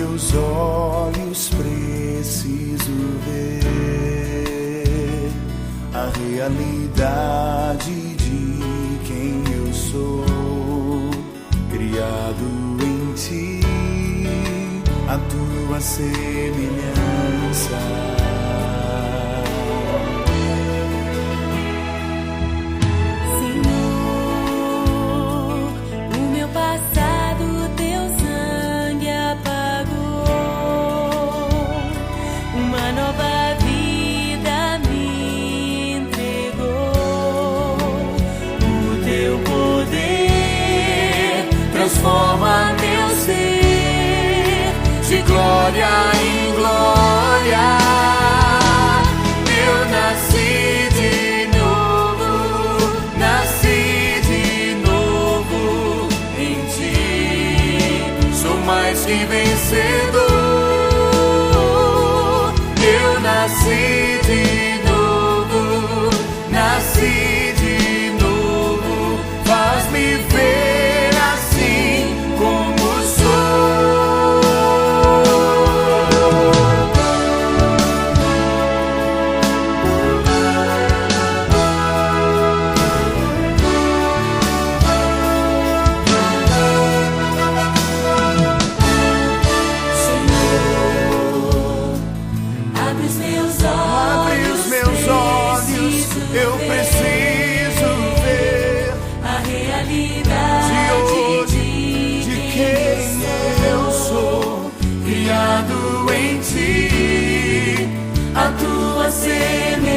teus olhos preciso ver a realidade de quem eu sou, criado em ti, a tua semelhança. Transforma meu ser de glória em glória. Eu nasci de novo em ti. Sou mais que vencedor. Eu nasci de novo, faz-me ver como sou. Senhor, abre os meus olhos, eu preciso ver a realidade de quem eu sou, criado em ti, a tua semelhança.